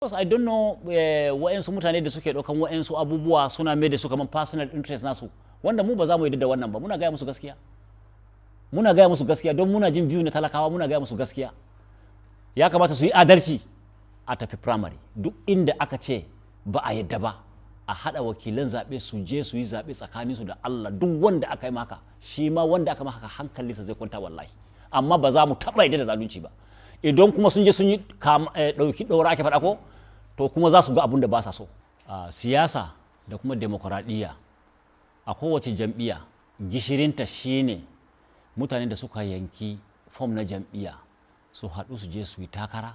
I don't know wa'yansu mutane da suke ɗaukan wa'yansu abubuwa suna mai da su kamar personal interest nasu, wanda mu ba za mu yi da wannan ba. Muna gaya musu gaskiya, muna gaya musu gaskiya don muna jin biyu na talakawa, muna gaya musu gaskiya. Ya kamata su yi adalci a tafi primary. Duk inda aka ce ba a yadda ba, a haɗa wakilan zaɓe su je su yi zaɓe tsakaninsu da Allah. Duk wanda aka yi maka, shi ma wanda aka maka hankalinsa zai kwanta wallahi. Amma ba za mu taɓa yadda da zalunci ba. Idan kuma sun je sun yi ɗauki ɗaura ake faɗa ko, to kuma za su ga abun da ba sa so. Siyasa da kuma demokuraɗiyya a kowace jam'iyya gishirinta shine mutanen da suka yanki fom na jam'iyya su haɗu su je su yi takara.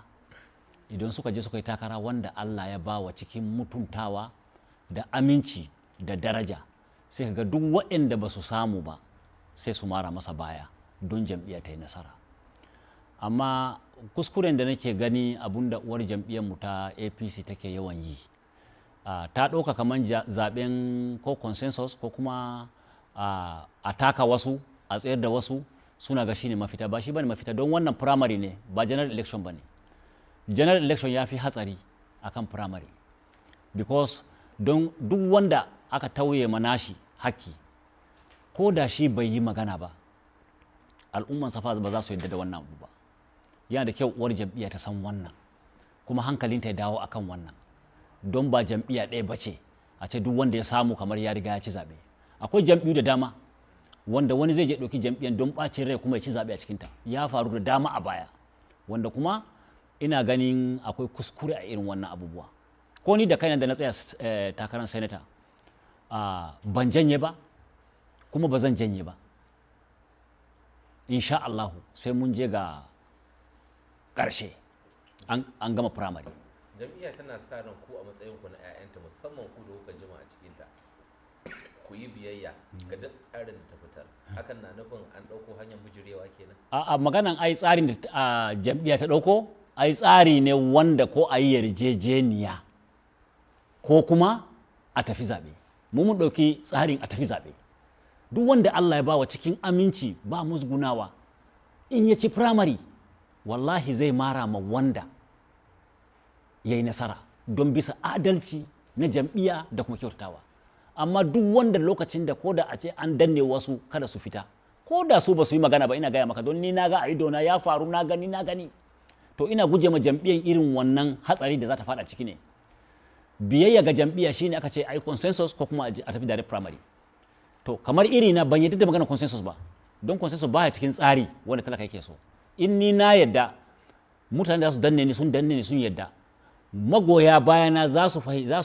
Idan suka je suka yi takara, wanda Allah ya bawa cikin mutuntawa da aminci da daraja, sai kaga duk waɗanda ba su samu ba sai su mara masa baya don jam'iyya ta yi nasara. Amma kuskuren da nake gani abunda uwar jam'iyyarmu ta APC take yawan yi, ta ɗauka kamar zaɓen ko consensus ko kuma a taka wasu a tsayar da wasu suna ga shine mafita. Ba shi bane mafita, don wannan primary ne ba general election bane. General election ya fi hatsari akan primary, because don duk wanda aka tauye manashi haƙƙi, ko da shi bai yi magana ba, al'umman safa ba za su yarda da wannan abu ba. Yana da kyau uwar jam'iyya ta san wannan, kuma hankalinta ya dawo akan wannan, don ba jam'iyya ɗaya ba ce a ce duk wanda ya samu kamar ya riga ya ci zaɓe. Akwai jam'iyyu da dama wanda wani zai je ɗauki jam'iyyar don ɓacin rai kuma ya ci zaɓe a cikinta. Ya faru da dama a baya, wanda kuma ina ganin akwai kuskure a irin wannan abubuwa. Ko ni da kaina da na tsaya takarar sanata, ban janye ba kuma ba zan janye ba. Insha Allahu sai mun je ga ƙarshe an gama firamare. Jam'iyya tana sa ran ku a matsayin ku na 'ya'yanta, musamman ku da kuka jima a cikinta, ku yi biyayya ga duk tsarin da ta fitar. Hakan na nufin an ɗauko hanyar bijirewa kenan? A maganan ai tsarin da jam'iyya ta ɗauko, ai tsari ne wanda ko a yi yarjejeniya ko kuma a tafi zaɓe. Mu mun ɗauki tsarin a tafi zaɓe. Duk wanda Allah ya bawa cikin aminci ba musgunawa, in ya ci firamare, wallahi zai mara ma wanda ya yi nasara don bisa adalci na jam'iyya da kuma kyautatawa. Amma duk wanda lokacin da ko da a ce an danne wasu kada su fita, ko da su ba su yi magana ba, ina gaya maka, don ni na ga a idona ya faru, na gani, to ina guje ma jam'iyyar irin wannan hatsari da za ta fada ciki ne. Biyayya ga jam'iyya shine aka ce ai consensus ko kuma a tafi direct primary. To kamar iri na ban yadda da maganar consensus ba, don consensus baya cikin tsari wanda talaka yake so. In ni na yadda mutane da su danne ni sun yadda, magoya bayana za su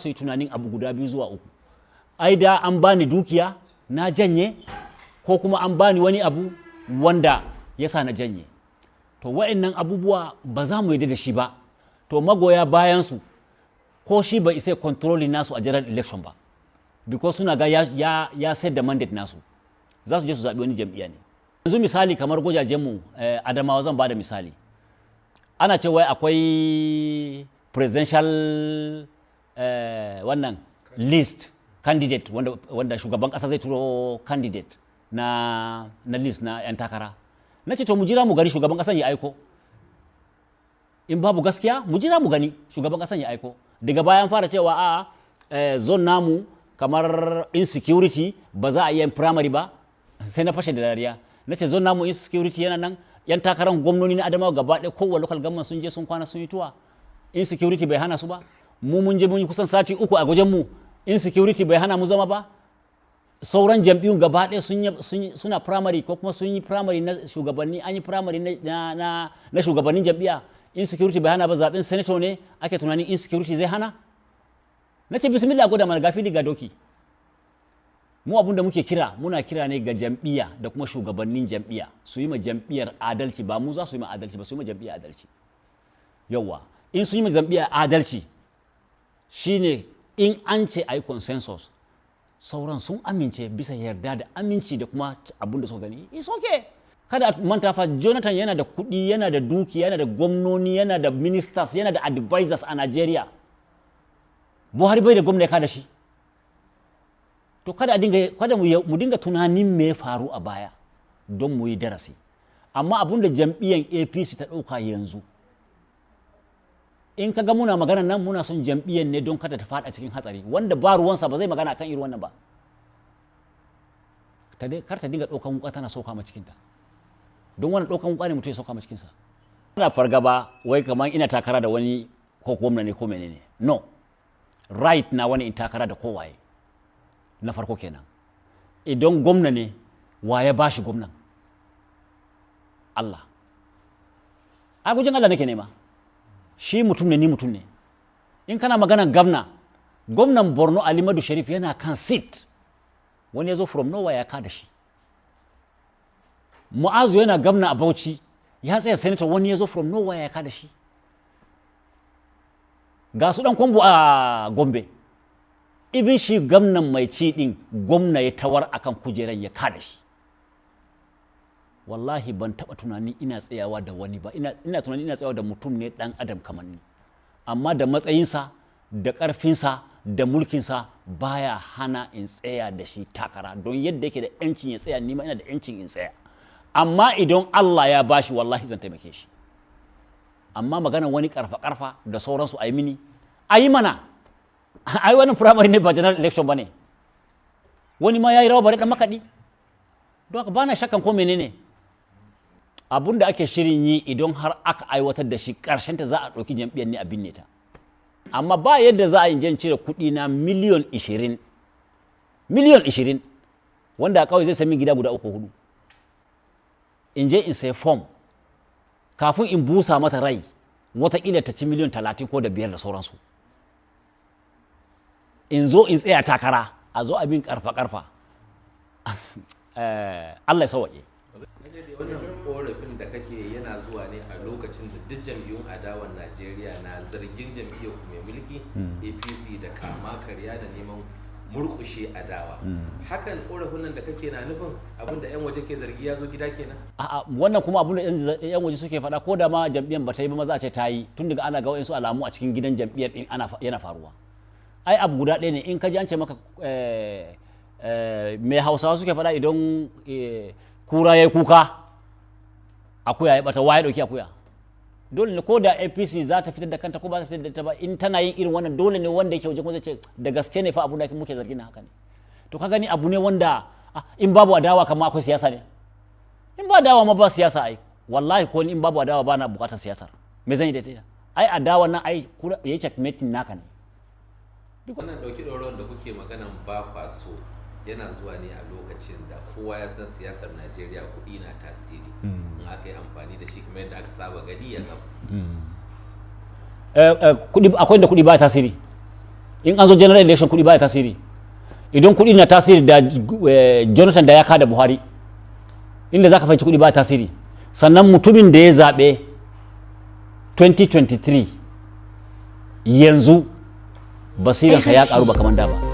yi tunanin abu guda biyu zuwa uku. Ai da an bani dukiya na janye, ko kuma an bani wani abu wanda ya sa na janye. To wa'annan abubuwa ba za mu yadda da shi ba. To magoya bayansu ko shi bai isa controlling nasu a general election ba, because suna ga ya set da mandate nasu, za su je su zaɓi wani jam'iyya ne. Yanzu misali kamar gwajajenmu Adamawa, zan ba da misali. Ana ce wai akwai presidential wannan list candidate wanda shugaban ƙasa zai turo candidate na list na 'yan takara. Na ce to mu jira mu gani shugaban ƙasan ya aiko. In babu gaskiya mu jira mu gani shugaban ƙasan ya aiko. Daga bayan fara cewa zone namu kamar insecurity ba za a yi primary ba, sai na fashe da dariya. Na ce zone namu insecurity yana nan, 'yan takarar gwamnoni na Adamawa gaba ɗaya kowane local government sun je sun kwana sun yi tuwa. Insecurity bai hana su ba. Mu mun je mun yi kusan sati 3 a wajen mu, insecurity bai hana mu zama ba. Sauran jam'iyyun gaba ɗaya suna primary ko kuma sun yi primary na shugabanni, an yi primary na shugabannin jam'iyya. Insecurity bai hana ba. Zaɓen senator ne ake tunanin insecurity zai hana. Na ce bismillah, gwada mana ga fili ga doki. Mu abun da muna kira ne ga jam'iyya da kuma shugabannin jam'iyya su yi ma jam'iyyar adalci. Ba mu za su yi ma adalci ba, su yi ma jam'iyya adalci. Yawwa, in su yi ma jam'iyya adalci shine in an ce a yi consensus, sauran sun amince bisa yarda da aminci da kuma abun da suka gani, it's okay. Kada a manta fa, Jonathan yana da kuɗi, yana da dukiya, yana da gwamnoni, yana da ministers, yana da advisors a Najeriya. Buhari bai da gwamna ya kada shi. To kada mu dinga tunanin me ya faru a baya don mu yi darasi. Amma abun da jam'iyyar APC ta ɗauka yanzu, in ka ga muna magana nan muna son jam'iyyar ne don kada ta fada cikin hatsari, wanda ba ruwansa ba zai magana akan irin wannan ba. Kar ta dinga ɗaukan wuka tana sauka ma cikinta, don wannan ɗaukan wuka ne mutum ya sauka ma cikinsa. Ina fargaba wai kamar ina takara da wani ko gwamna ne ko menene. No, right na wani in takara da kowaye. Na farko kenan. Idan gwamna ne, wa ya bashi gwamnan? Allah. A gujin Allah nake nema. Shi mutum ne, ni mutum ne. In kana maganan gwamnan Borno Ali Madu Sharif yana kan seat. Wani ya zo from nowhere ya kada shi. Mu'azu yana gwamna a Bauchi, ya tsaya senator, wani ya zo from nowhere ya kada shi. Ga su dan kwambo a Gombe. Even shi gwamnan mai ci din, gwamna ya tawar akan kujeran ya kada shi. Wallahi ban taba tunani ina tsayawa da wani ba, ina tunani ina tsayawa da mutum ne dan adam kamar ni. Amma da matsayinsa, da ƙarfinsa, da mulkinsa baya hana in tsaya da shi takara, don yadda yake da yancin ya tsaya, ni ma ina da yancin in tsaya. Amma idan Allah ya bashi, wallahi zan taimake shi. Amma magana wani karfa da sauransu a yi mini, a yi mana. Ai wannan primary ne ba general election ba ne. Wani ma ya yi rawa bare dan makaɗi. Don haka ba na shakkan ko menene. Abun da ake shirin yi idan har aka aiwatar da shi, ta za a ɗauki jam'iyyar ne a binne ta. Amma ba yadda za a yi jan cire kuɗi na miliyon 20, wanda a kawai zai sami gida guda 3-4. In je in sai form, kafin in busa mata rai, wataƙila ta ci miliyon 30 ko da 5 da sauransu. In zo in tsaya takara, a zo abin karfa. Allah ya sawaƙe. Wannan korafin da kake yana zuwa ne a lokacin da duk jam'iyyun adawan Najeriya na zargin jam'iyyar ku mai mulki APC da kama karya da neman murƙushe adawa. Hakan korafin nan da kake na nufin abin da 'yan waje ke zargi ya zo gida kenan? A'a, wannan kuma abin da 'yan waje suke faɗa, ko da ma jam'iyyar ba ta yi ba, maza a ce ta yi, tun daga ana ga wayansu alamu a cikin gidan jam'iyyar din yana faruwa. Ai abu guda ɗaya ne, in ka ji an ce maka mai Hausawa suke faɗa, idan kura ya yi kuka, akuya ya bata, waye dauki akuya. Dole ne ko da APC za ta fitar da kanta ko ba ta fitar da ta ba, in tana yin irin wannan, dole ne wanda yake waje kuma zai ce da gaske ne fa abu da muke zargin haka ne. To ka gani abu ne wanda in babu adawa kamar akwai siyasa ne. In ba adawa ma ba siyasa ai. Wallahi ko in babu adawa ba na bukatar siyasar. Me zan yi da ita? Ai adawa nan ai ya checkmate naka ne. Wannan dauki doron da kuke maganan ba kwaso yana zuwa ne a lokacin da kowa ya san siyasar Najeriya kuɗi na tasiri, in aka yi amfani da shi kamar yadda aka saba gani ya gaba. Akwai da kuɗi ba tasiri. In an zo general election kuɗi ba tasiri. Idan kuɗi na tasiri da Jonathan da ya kada Buhari, inda za ka fahimci kuɗi ba tasiri. Sannan mutumin da ya zaɓe 2023 yanzu basiransa ya ƙaru ba kamar da ba.